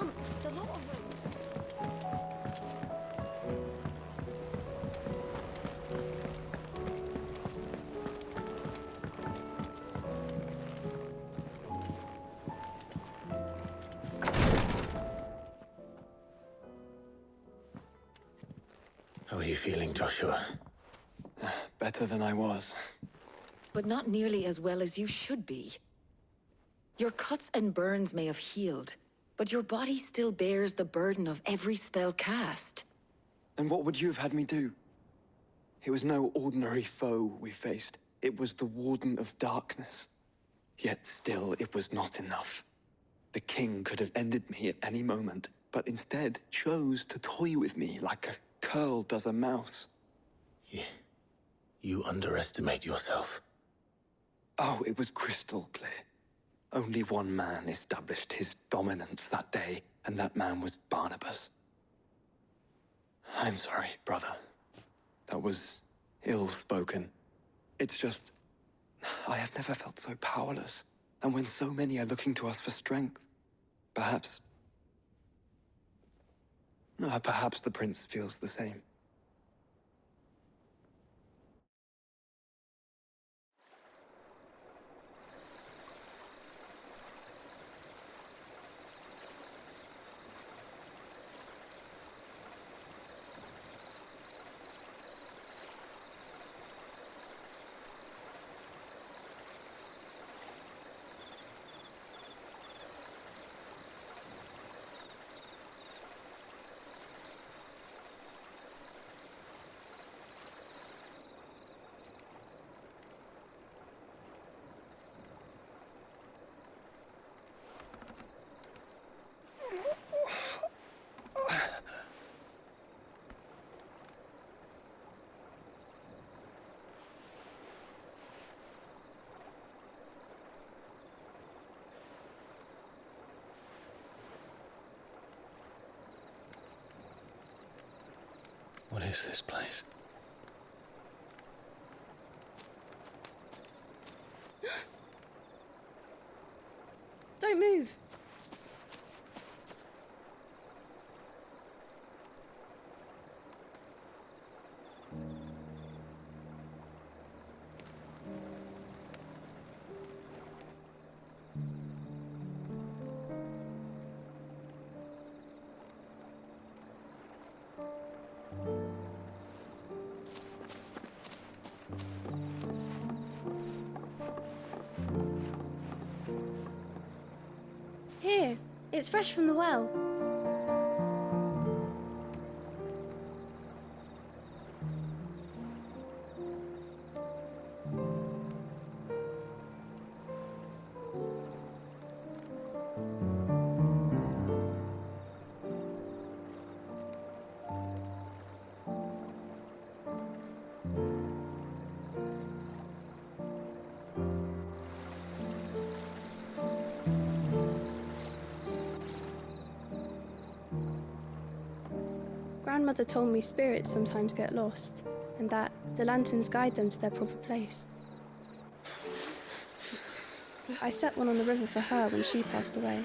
tramps, the lot of them. How are you feeling, Joshua? Better than I was. But not nearly as well as you should be. Your cuts and burns may have healed, but your body still bears the burden of every spell cast. And what would you have had me do? It was no ordinary foe we faced. It was the Warden of Darkness. Yet still, it was not enough. The king could have ended me at any moment, but instead chose to toy with me like a curl does a mouse. You underestimate yourself. Oh, it was crystal clear. Only one man established his dominance that day, and that man was Barnabas. I'm sorry, brother. That was ill-spoken. It's just, I have never felt so powerless. And when so many are looking to us for strength, perhaps the prince feels the same. What is this place? Don't move. Here, it's fresh from the well. Grandmother told me spirits sometimes get lost, and that the lanterns guide them to their proper place. I set one on the river for her when she passed away.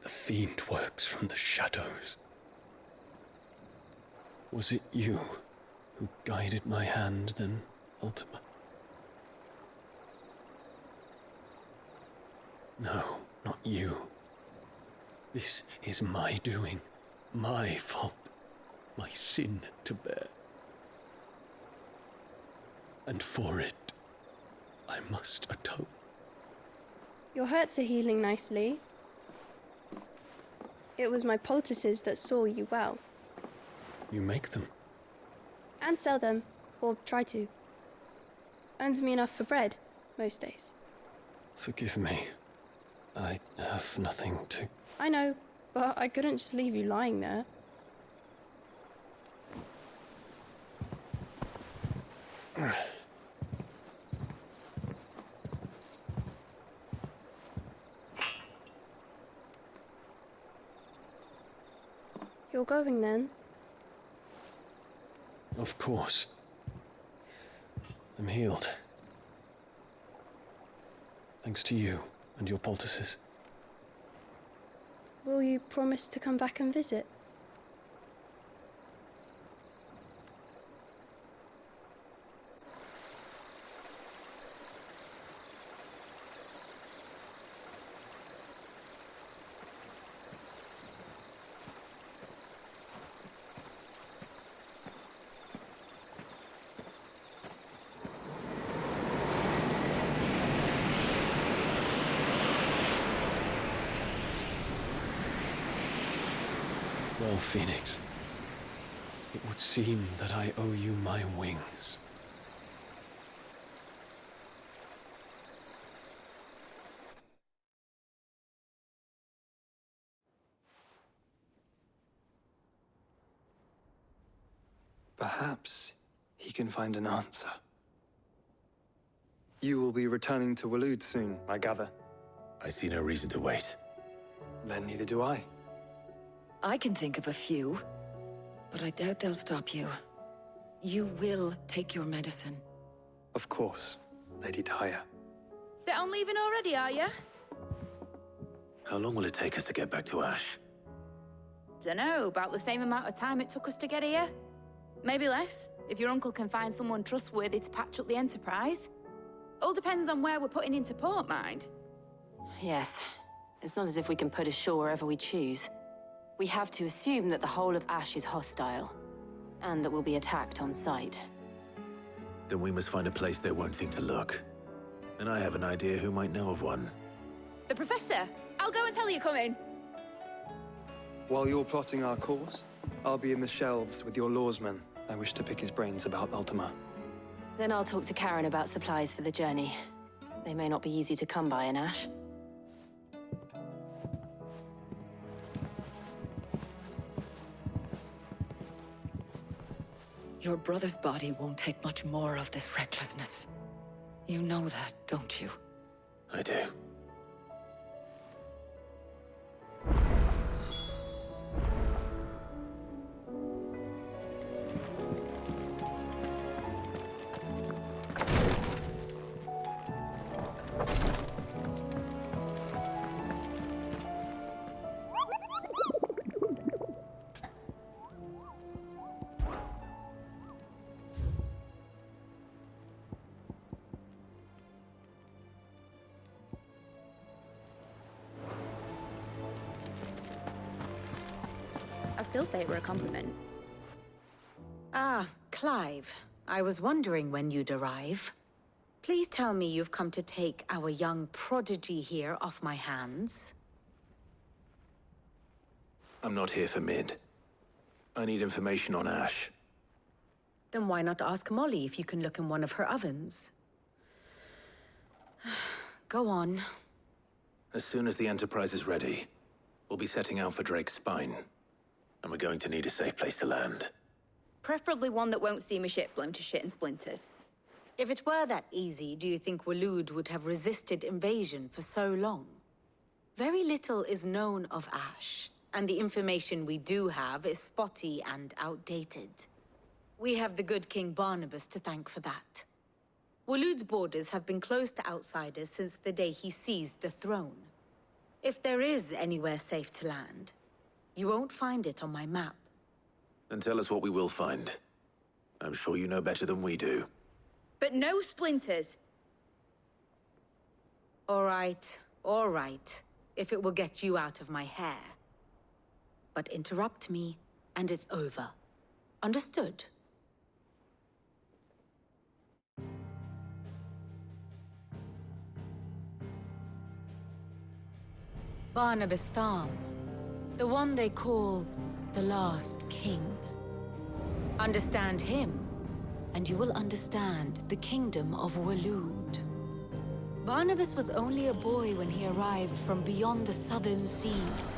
The fiend works from the shadows. Was it you who guided my hand then, Ultima? No, not you. This is my doing, my fault, my sin to bear. And for it, I must atone. Your hurts are healing nicely. It was my poultices that saw you well. You make them? And sell them, or try to. Earns me enough for bread, most days. Forgive me. I have nothing to... I know. But I couldn't just leave you lying there. You're going then? Of course. I'm healed. Thanks to you and your poultices. Will you promise to come back and visit? Well, Phoenix, it would seem that I owe you my wings. Perhaps he can find an answer. You will be returning to Waloed soon, I gather. I see no reason to wait. Then neither do I. I can think of a few, but I doubt they'll stop you. You will take your medicine. Of course, Lady Daya. Set on leaving already, are you? How long will it take us to get back to Ash? Dunno, about the same amount of time it took us to get here. Maybe less, if your uncle can find someone trustworthy to patch up the Enterprise. All depends on where we're putting into port, mind. Yes. It's not as if we can put ashore wherever we choose. We have to assume that the whole of Ash is hostile, and that we'll be attacked on sight. Then we must find a place they won't think to look. And I have an idea who might know of one. The Professor! I'll go and tell you coming. While you're plotting our course, I'll be in the shelves with your lawsman. I wish to pick his brains about Ultima. Then I'll talk to Karen about supplies for the journey. They may not be easy to come by in Ash. Your brother's body won't take much more of this recklessness. You know that, don't you? I do. I'll still say it were a compliment. Ah, Clive. I was wondering when you'd arrive. Please tell me you've come to take our young prodigy here off my hands. I'm not here for Mid. I need information on Ash. Then why not ask Molly if you can look in one of her ovens? Go on. As soon as the Enterprise is ready, we'll be setting out for Drake's Spine. And we're going to need a safe place to land. Preferably one that won't see my ship blown to shit and splinters. If it were that easy, do you think Waloed would have resisted invasion for so long? Very little is known of Ash, and the information we do have is spotty and outdated. We have the good King Barnabas to thank for that. Waloed's borders have been closed to outsiders since the day he seized the throne. If there is anywhere safe to land, you won't find it on my map. Then tell us what we will find. I'm sure you know better than we do. But no splinters. All right, if it will get you out of my hair. But interrupt me, and it's over. Understood? Barnabas Tharm, the one they call the Last King. Understand him, and you will understand the kingdom of Waloed. Barnabas was only a boy when he arrived from beyond the southern seas.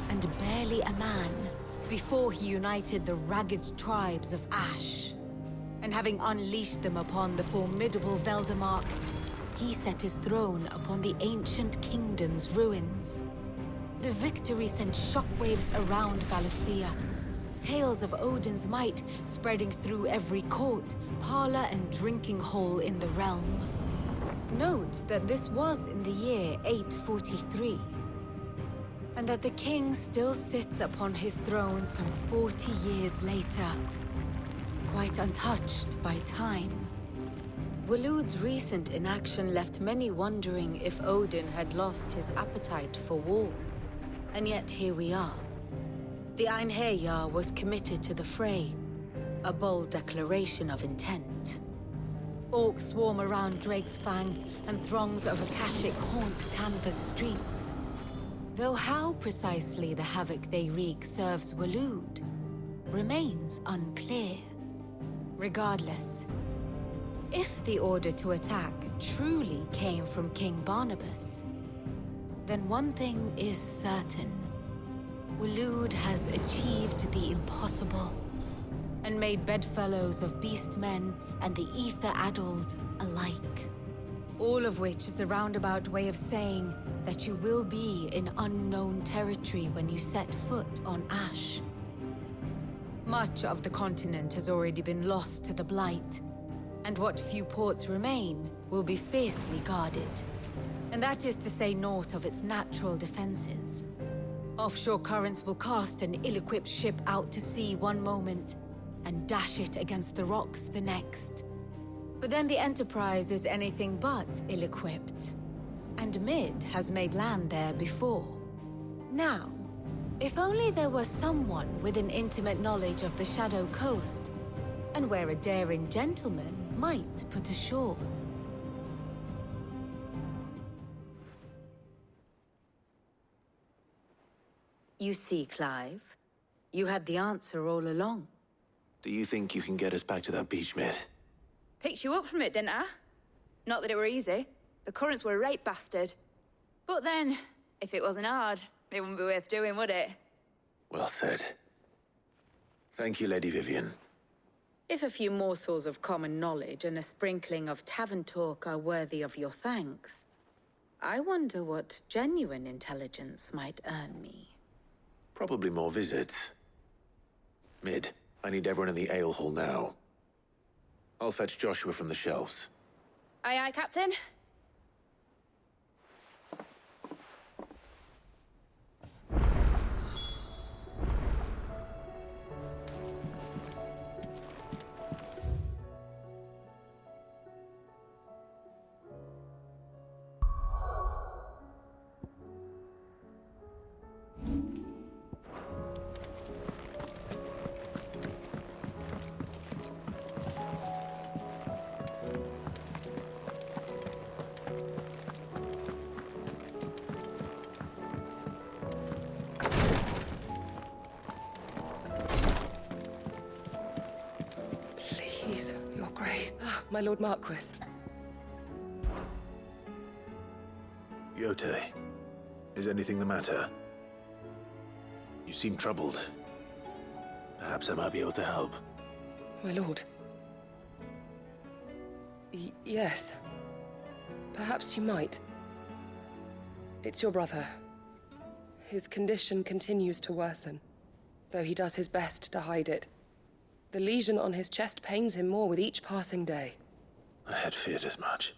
and barely a man, before he united the ragged tribes of Ash. And having unleashed them upon the formidable Veldamark, he set his throne upon the ancient kingdom's ruins. The victory sent shockwaves around Valisthea, tales of Odin's might spreading through every court, parlor, and drinking hole in the realm. Note that this was in the year 843, and that the king still sits upon his throne some 40 years later, quite untouched by time. Waloed's recent inaction left many wondering if Odin had lost his appetite for war. And yet here we are. The Einherjar was committed to the fray, a bold declaration of intent. Orcs swarm around Drake's Fang, and throngs of Akashic haunt Canvas streets. Though how precisely the havoc they wreak serves Waloed remains unclear. Regardless, if the order to attack truly came from King Barnabas, then one thing is certain. Waloed has achieved the impossible, and made bedfellows of beastmen and the ether-addled alike. All of which is a roundabout way of saying that you will be in unknown territory when you set foot on Ash. Much of the continent has already been lost to the Blight, and what few ports remain will be fiercely guarded. And that is to say naught of its natural defenses. Offshore currents will cast an ill-equipped ship out to sea one moment, and dash it against the rocks the next. But then the Enterprise is anything but ill-equipped. And Mid has made land there before. Now, if only there were someone with an intimate knowledge of the Shadow Coast, and where a daring gentleman might put ashore. You see, Clive, you had the answer all along. Do you think you can get us back to that beach, Mid? Picked you up from it, didn't I? Not that it were easy. The currents were a right bastard. But then, if it wasn't hard, it wouldn't be worth doing, would it? Well said. Thank you, Lady Vivian. If a few morsels of common knowledge and a sprinkling of tavern talk are worthy of your thanks, I wonder what genuine intelligence might earn me. Probably more visits. Mid, I need everyone in the ale hall now. I'll fetch Joshua from the shelves. Aye, aye, Captain. Please, Your Grace. My Lord Marquis. Yote, is anything the matter? You seem troubled. Perhaps I might be able to help. My lord. Yes. Perhaps you might. It's your brother. His condition continues to worsen, though he does his best to hide it. The lesion on his chest pains him more with each passing day. I had feared as much.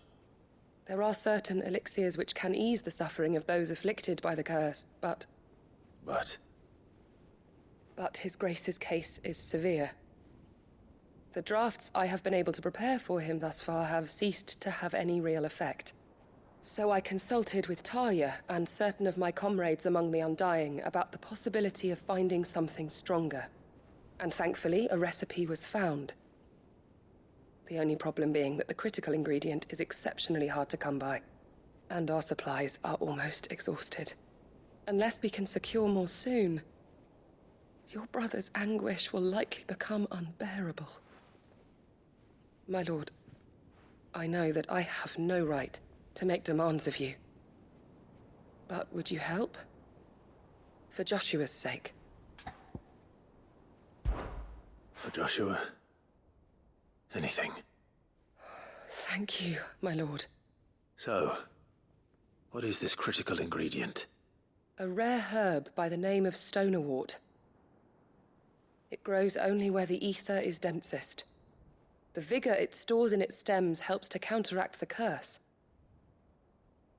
There are certain elixirs which can ease the suffering of those afflicted by the curse, but His Grace's case is severe. The drafts I have been able to prepare for him thus far have ceased to have any real effect. So I consulted with Talia and certain of my comrades among the Undying about the possibility of finding something stronger. And thankfully, a recipe was found. The only problem being that the critical ingredient is exceptionally hard to come by, and our supplies are almost exhausted. Unless we can secure more soon, your brother's anguish will likely become unbearable. My lord, I know that I have no right to make demands of you. But would you help? For Joshua's sake. For Joshua? Anything. Thank you, my lord. So, what is this critical ingredient? A rare herb by the name of stonerwort. It grows only where the ether is densest. The vigor it stores in its stems helps to counteract the curse.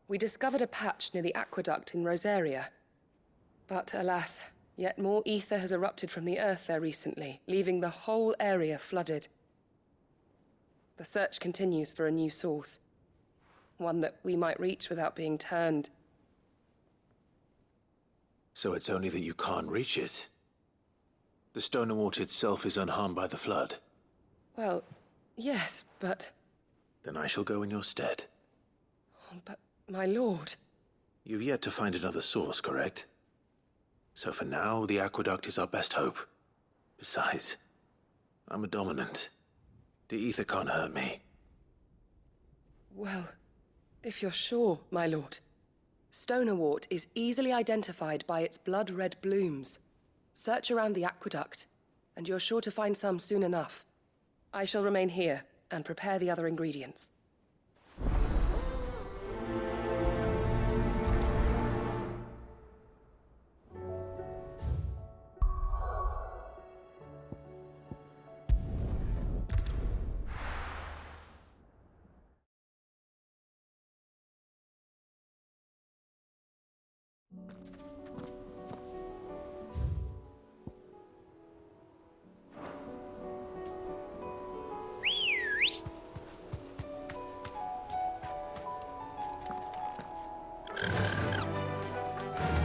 We discovered a patch near the aqueduct in Rosaria. But alas, yet more ether has erupted from the earth there recently, leaving the whole area flooded. The search continues for a new source. One that we might reach without being turned. So it's only that you can't reach it? The stonerwort itself is unharmed by the flood? Well, yes, but... Then I shall go in your stead. But, my lord... You've yet to find another source, correct? So for now, the aqueduct is our best hope. Besides, I'm a dominant. The ether can't hurt me. Well, if you're sure, my lord. Stonerwort is easily identified by its blood-red blooms. Search around the aqueduct, and you're sure to find some soon enough. I shall remain here and prepare the other ingredients.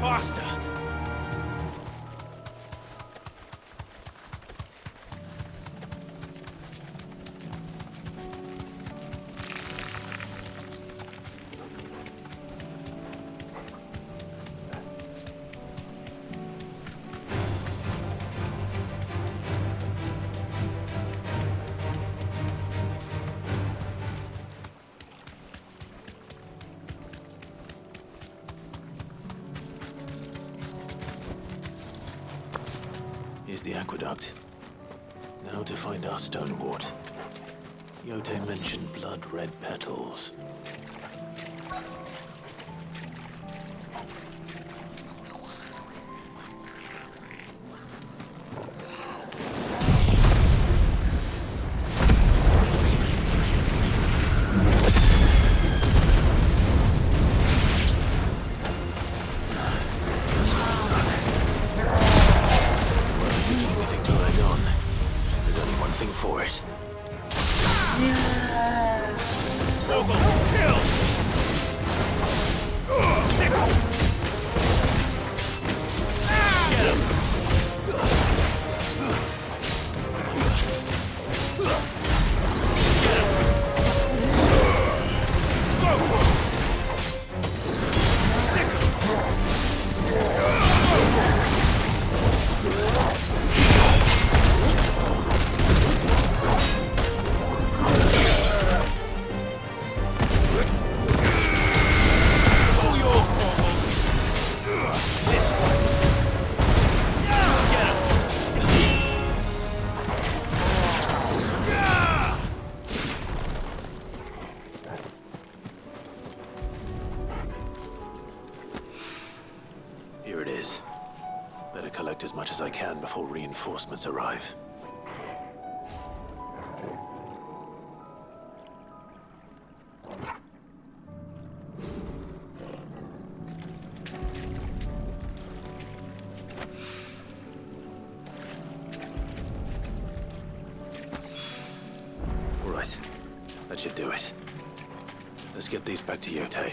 Faster! Here's the aqueduct. Now to find our stonewort. Yote mentioned blood-red petals. For it. Here it is. Better collect as much as I can before reinforcements arrive. All right. That should do it. Let's get these back to Yote.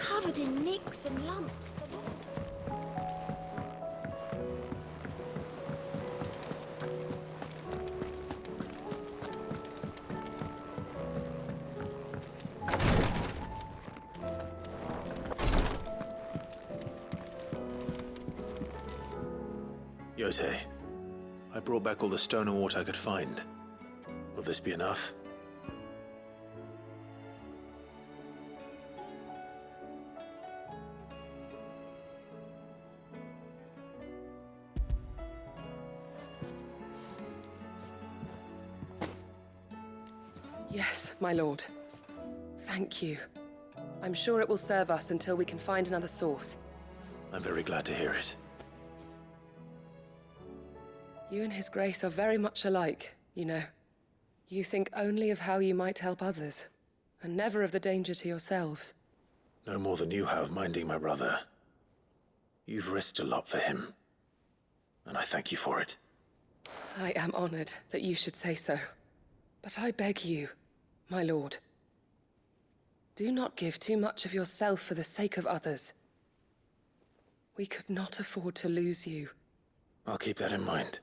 covered in nicks and lumps. Yote, I brought back all the stone and water I could find. Will this be enough? Yes, my lord. Thank you. I'm sure it will serve us until we can find another source. I'm very glad to hear it. You and His Grace are very much alike, you know. You think only of how you might help others, and never of the danger to yourselves. No more than you have minding my brother. You've risked a lot for him, and I thank you for it. I am honored that you should say so. But I beg you, my lord, do not give too much of yourself for the sake of others. We could not afford to lose you. I'll keep that in mind.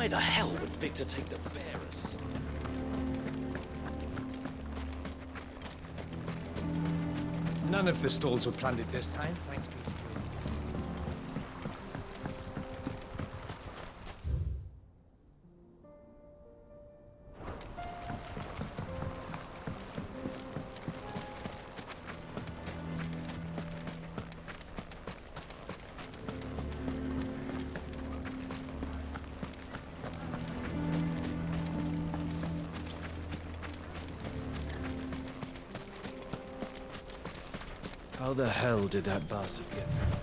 Why the hell would Victor take the bearers? None of the stalls were plundered this time, thanks be to you. How the hell did that bastard get there?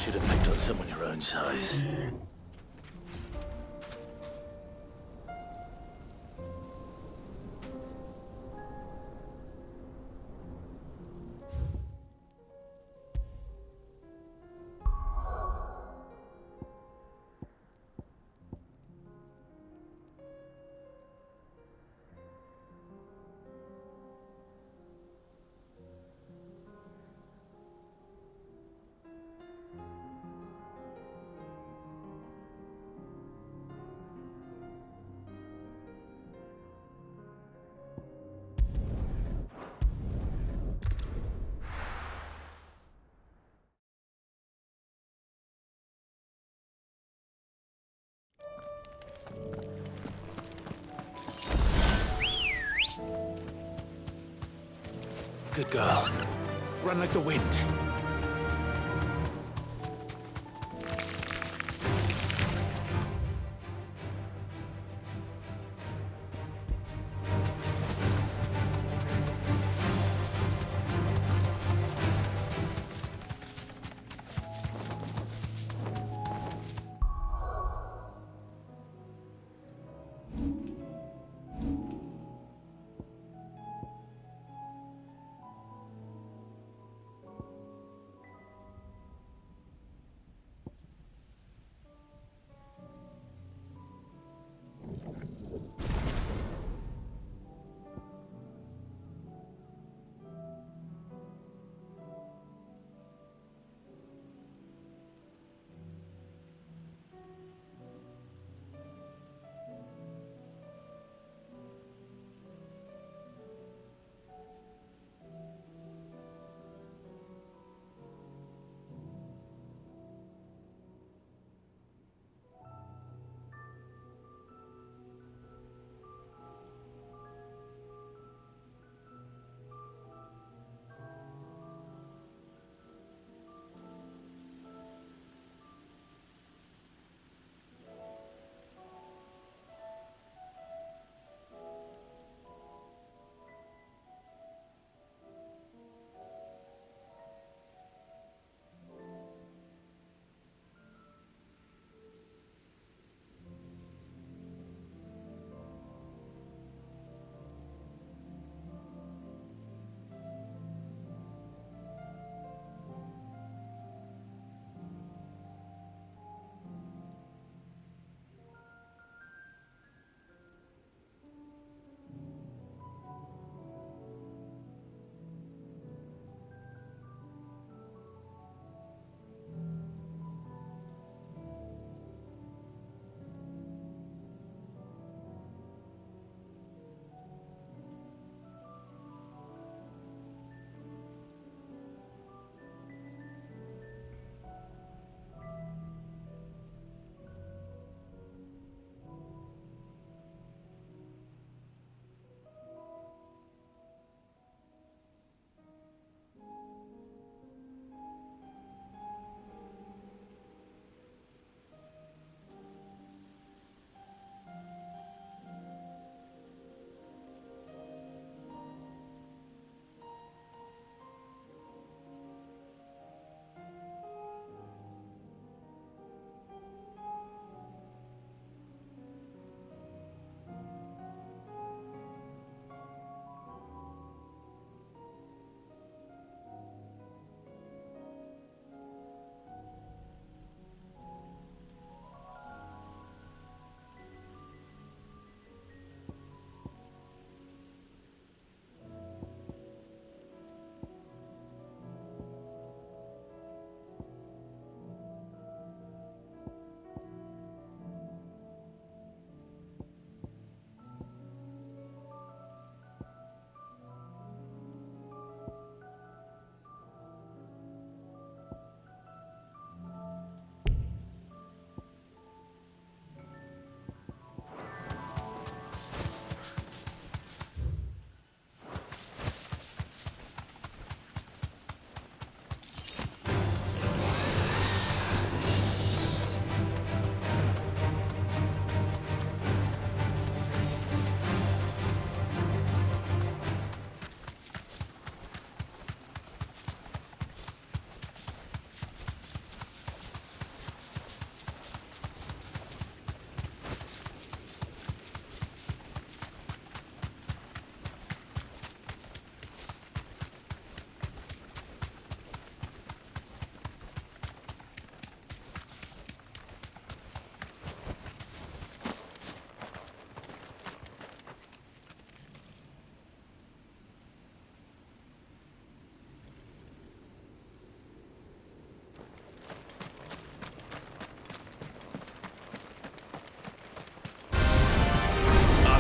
Should have picked on someone your own size. Good girl. Run like the wind.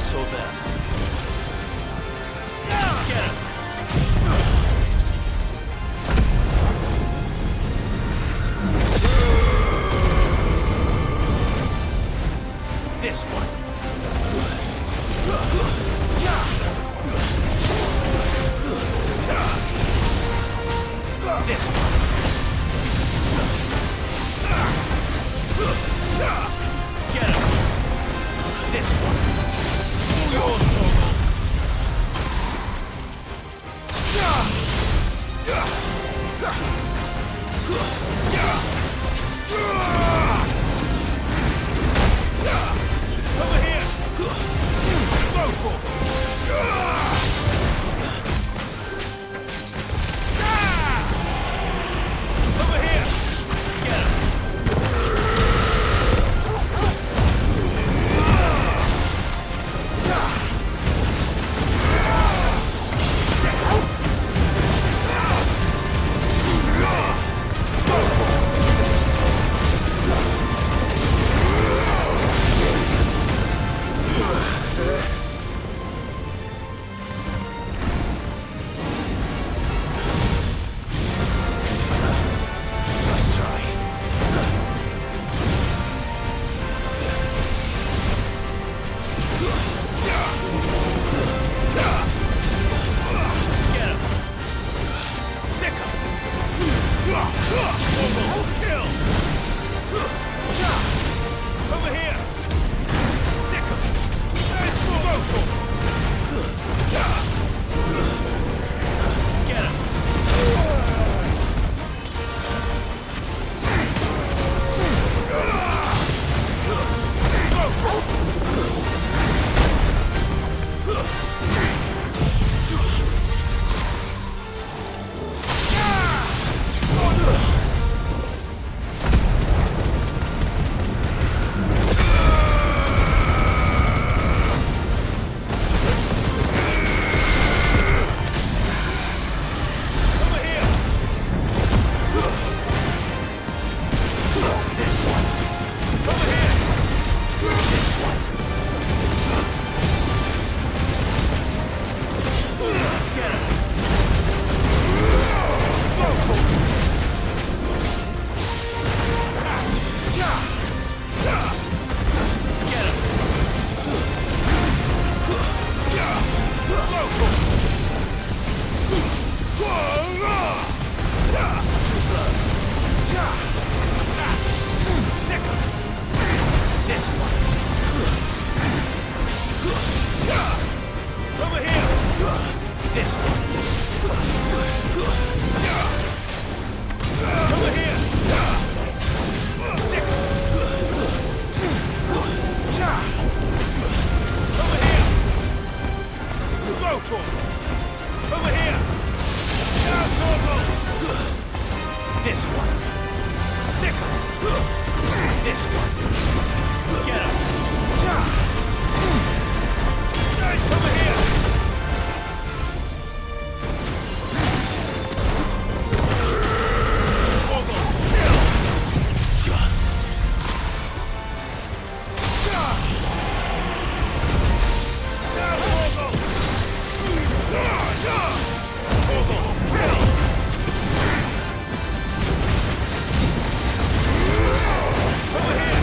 Us or them? Get him! This one. This one. Get him. This one. All yours, Torgal. Over here. Go, Torgal. Over here. Get him. Let's try. Get him. Sick him. Kill. Over here. Sick him. Nice move. Get him. Over here. This one. Over here. This one. Get him. Go, Torgal. Get him. Go, Torgal. Sick him. This one. Over here. This one. Over here. Sick him. Over here. Go, Torgal. Over here. Down, Torgal. This one. Sick him. This one. Get him. Nice over here. Torgal, kill. Down, Torgal. Torgal, kill. Over here.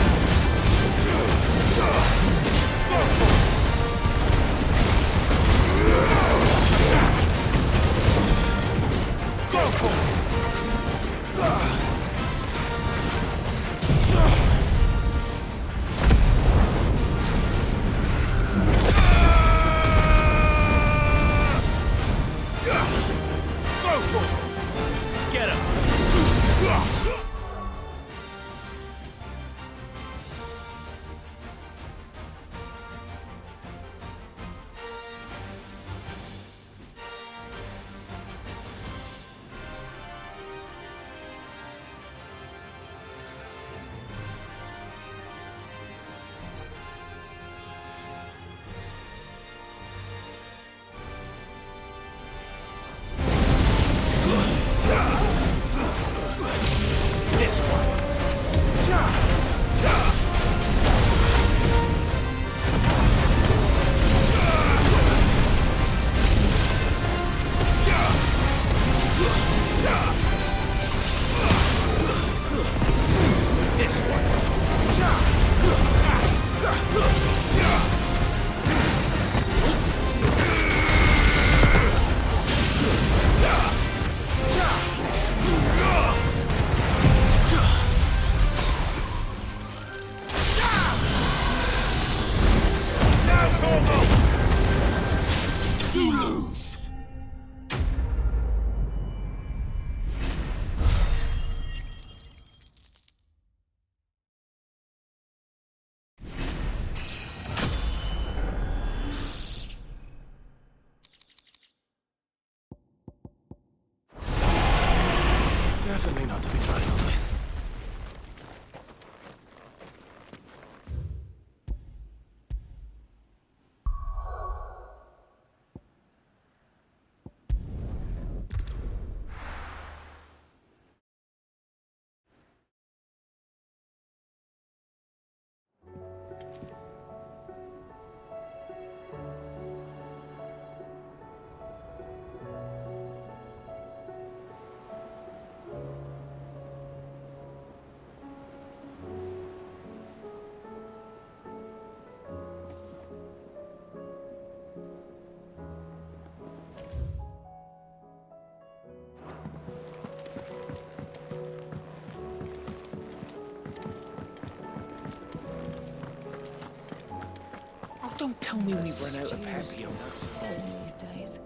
Don't tell me we've run out of Pepiona.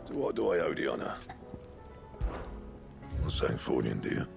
To what do I owe the honor? Not saying Fornian, do you?